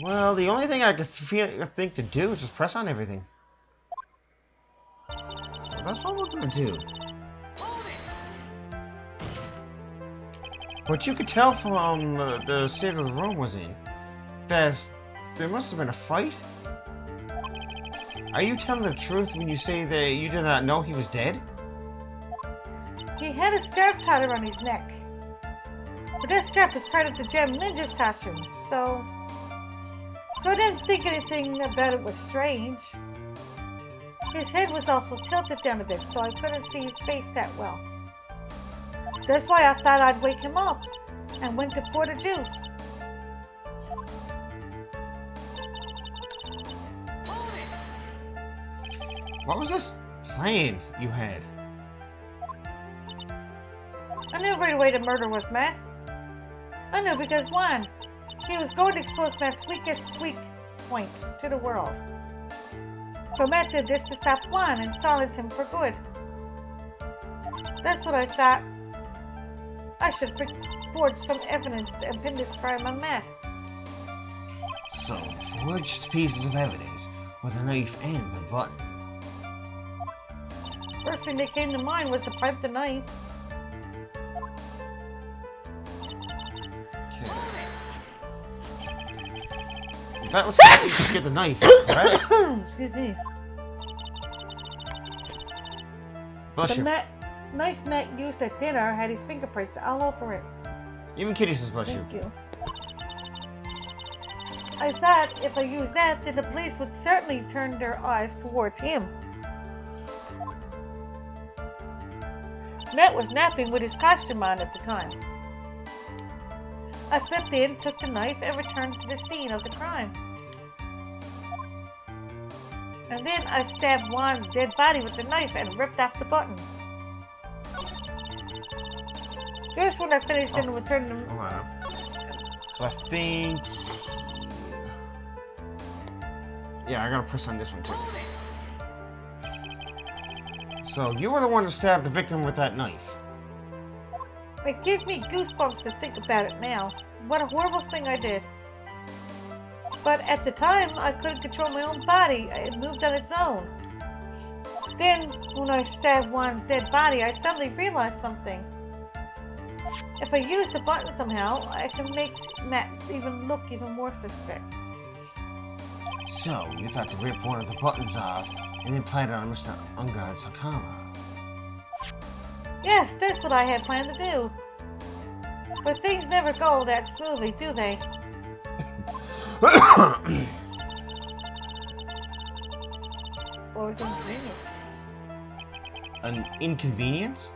Well, the only thing I could think to do is just press on everything. So that's what we're gonna do. But you could tell from the state of the room was in that there must have been a fight. Are you telling the truth when you say that you did not know he was dead? He had a scarf tied around his neck. But that scarf is part of the Gem Ninja's costume, so I didn't think anything about it was strange. His head was also tilted down a bit, so I couldn't see his face that well. That's why I thought I'd wake him up and went to pour the juice. What was this plan you had? I knew right away the murder was Matt. I knew because, one, he was going to expose Matt's weakest weak point to the world. So Matt did this to stop Juan and silence him for good. That's what I thought. I should forge some evidence and pin this crime on Matt. So, forged pieces of evidence with a knife and the button. First thing that came to mind was to plant the knife. Okay. That was to get the knife, right? Excuse me. Bless The you. knife Matt used at dinner had his fingerprints all over it. Even Kitty says bless Thank you. you. I thought if I used that, then the police would certainly turn their eyes towards him. Matt was napping with his costume on at the time. I slipped in, took the knife, and returned to the scene of the crime. And then I stabbed Juan's dead body with the knife and ripped off the button. Just when I finished and was turning them. Hold on. So I think... Yeah, I gotta press on this one too. So, you were the one to stab the victim with that knife. It gives me goosebumps to think about it now. What a horrible thing I did. But at the time, I couldn't control my own body. It moved on its own. Then, when I stabbed Juan's dead body, I suddenly realized something. If I use the button somehow, I can make Matt look even more suspect. So, you thought to rip one of the buttons off and then plant it on Mr. Ungard's Hakama. Yes, that's what I had planned to do. But things never go that smoothly, do they? What was inconvenient? An inconvenience?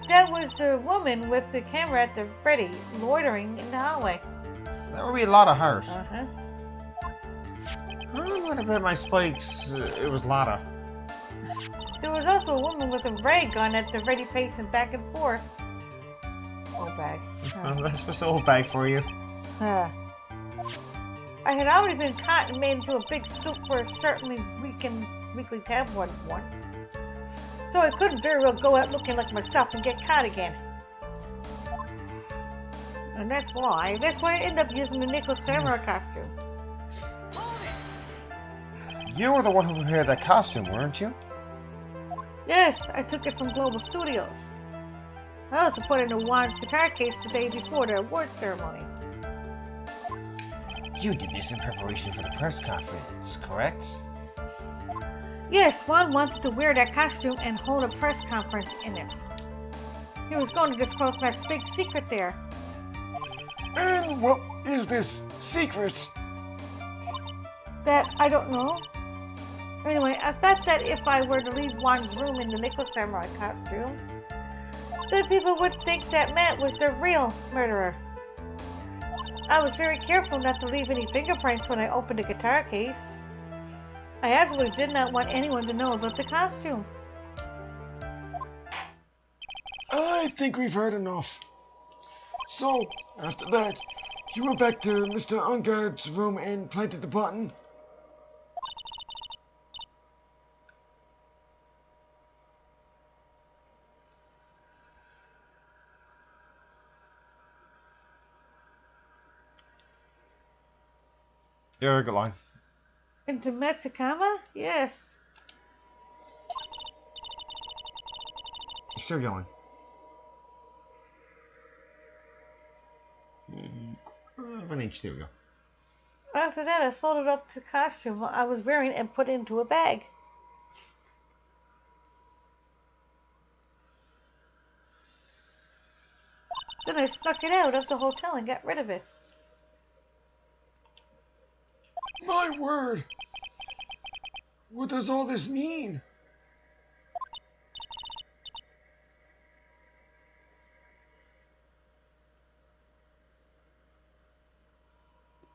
That was the woman with the camera at the ready, loitering in the hallway. That would be a lot of hurt. Uh-huh. I'm gonna bet my spikes, it was Lotta. There was also a woman with a ray gun at the ready, pacing back and forth. Old bag. That's just an old bag for you. I had already been caught and made into a big soup for a certainly weekly tabloid once. So I couldn't very well go out looking like myself and get caught again. And that's why I ended up using the Nickel Samurai costume. You were the one who prepared that costume, weren't you? Yes, I took it from Global Studios. I also put it in Juan's guitar case the day before the award ceremony. You did this in preparation for the press conference, correct? Yes, Juan wanted to wear that costume and hold a press conference in it. He was going to disclose Matt's big secret there. And what is this secret? That I don't know. Anyway, I thought that if I were to leave Juan's room in the Nickel Samurai costume, then people would think that Matt was the real murderer. I was very careful not to leave any fingerprints when I opened the guitar case. I absolutely did not want anyone to know about the costume. I think we've heard enough. So, after that, you went back to Mr. Ungard's room and planted the button? Yeah, good line. Into Mexicama? Yes. Still yelling. An inch, there we go. After that, I folded up the costume I was wearing and put it into a bag. Then I snuck it out of the hotel and got rid of it. My word! What does all this mean?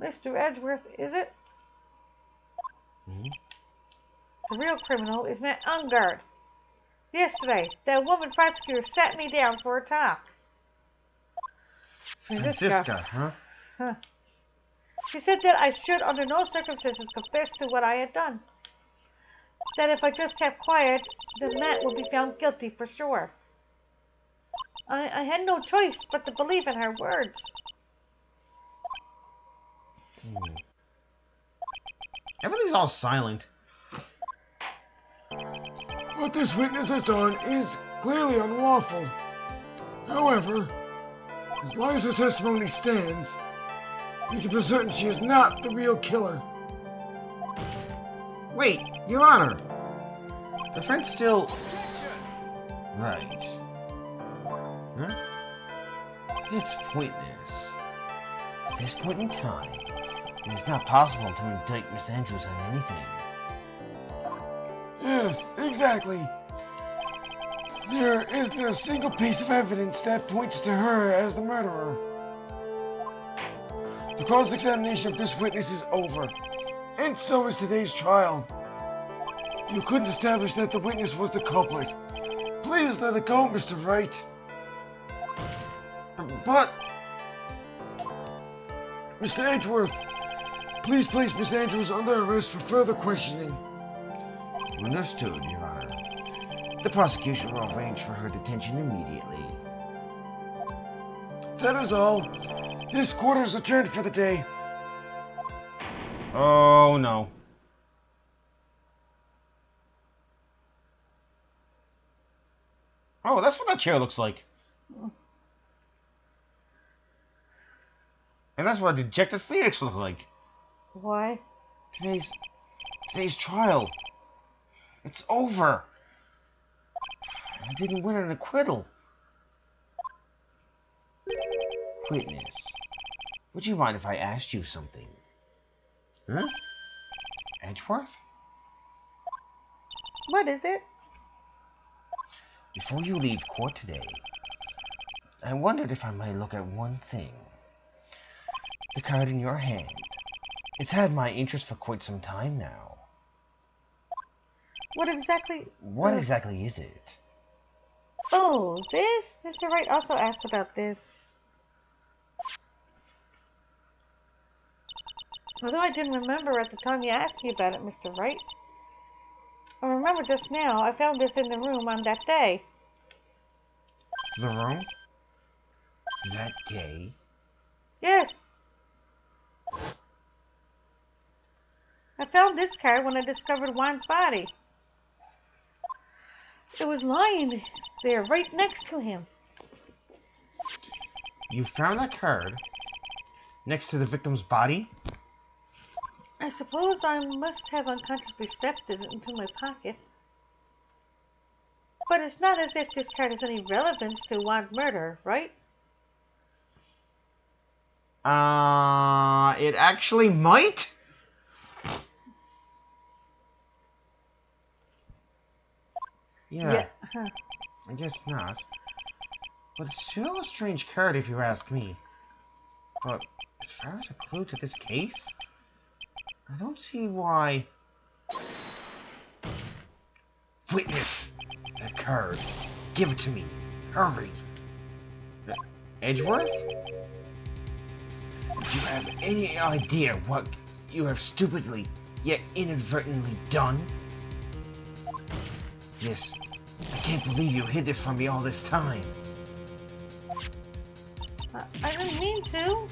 Mr. Edgeworth, is it? Mm-hmm. The real criminal is Matt Ungard. Yesterday, that woman prosecutor sat me down for a talk. Francisca, huh? Huh. She said that I should, under no circumstances, confess to what I had done. That if I just kept quiet, then Matt would be found guilty for sure. I had no choice but to believe in her words. Everything's all silent. What this witness has done is clearly unlawful. However, as long as her testimony stands, we can be certain she is not the real killer. Wait, Your Honor. The friend's still... Right. Huh? It's pointless. At this point in time, it is not possible to indict Miss Andrews on anything. Yes, exactly. There isn't a single piece of evidence that points to her as the murderer. The cross-examination of this witness is over, and so is today's trial. You couldn't establish that the witness was the culprit. Please let it go, Mr. Wright. But... Mr. Edgeworth, please place Miss Andrews under arrest for further questioning. Understood, Your Honor. The prosecution will arrange for her detention immediately. That is all. This court is adjourned for the day. Oh, no. Oh, that's what that chair looks like. And that's what a dejected Phoenix looked like. Why? Today's trial. It's over. I didn't win an acquittal. Witness, would you mind if I asked you something? Huh? Edgeworth? What is it? Before you leave court today, I wondered if I might look at one thing. The card in your hand. It's had my interest for quite some time now. What exactly is it? Oh, this? Mr. Wright also asked about this. Although I didn't remember at the time you asked me about it, Mr. Wright. I remember just now, I found this in the room on that day. The room? That day? Yes. I found this card when I discovered Juan's body. It was lying there right next to him. You found that card next to the victim's body? I suppose I must have unconsciously stepped it into my pocket. But it's not as if this card has any relevance to Juan's murder, right? It actually might? Yeah. Huh. I guess not. But it's still a strange card if you ask me. But as far as a clue to this case, I don't see why... Witness! That card. Give it to me. Hurry. Edgeworth? Do you have any idea what you have stupidly, yet inadvertently done? Yes. I can't believe you hid this from me all this time. I didn't mean to.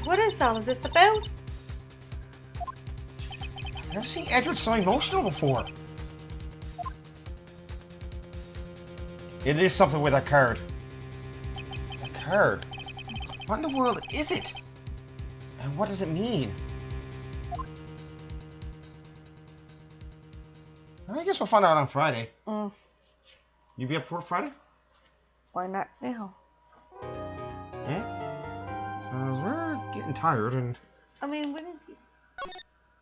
What is all of this about? I've never seen Edward so emotional before. It is something with that card. That card. What in the world is it? And what does it mean? I guess we'll find out on Friday. You be up for Friday? Why not now? We're getting tired and... I mean, we can...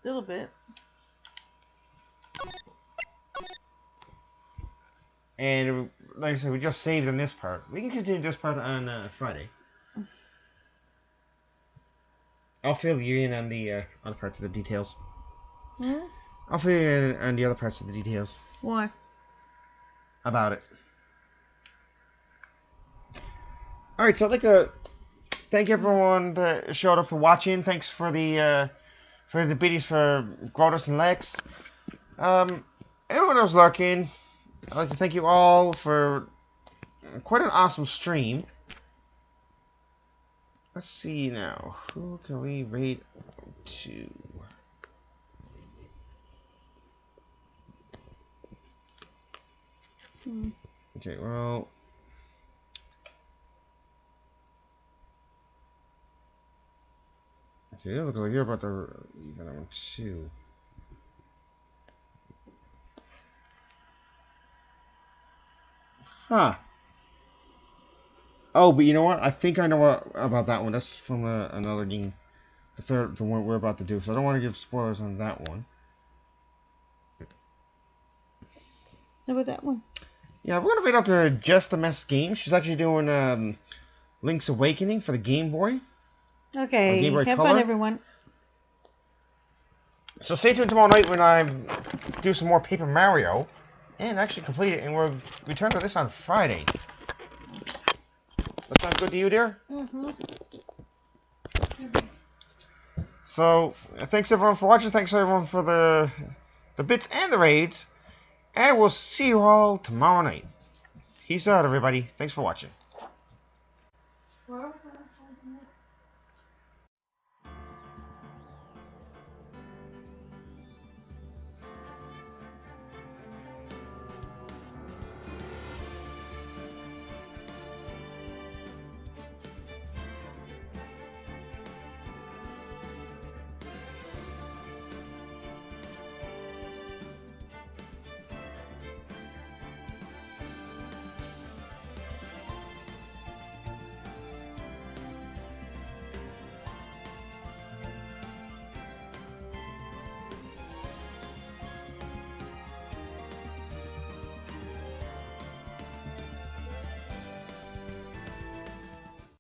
A little bit. And like I said, we just saved on this part. We can continue this part on Friday. I'll fill you in on the other parts of the details. I'll fill you in on the other parts of the details. Why? About it. Alright, so I'd like to thank everyone that showed up for watching. Thanks for the biddies for Grotus and Lex. Everyone that was lurking, I'd like to thank you all for quite an awesome stream. Let's see now. Who can we rate to? Okay, well... Okay, it looks like you're about to even on 2. Huh. Oh, but you know what? I think I know about that one. That's from another game. The one we're about to do. So I don't want to give spoilers on that one. How about that one? Yeah, we're going to rate out to Just a Mess game. She's actually doing Link's Awakening for the Game Boy. Okay, Game Boy have Color. fun, everyone. So stay tuned tomorrow night when I do some more Paper Mario. And actually complete it. And we'll return to this on Friday. That sound good to you, dear? So, thanks everyone for watching. Thanks everyone for the bits and the raids. And we'll see you all tomorrow night. Peace out, everybody. Thanks for watching.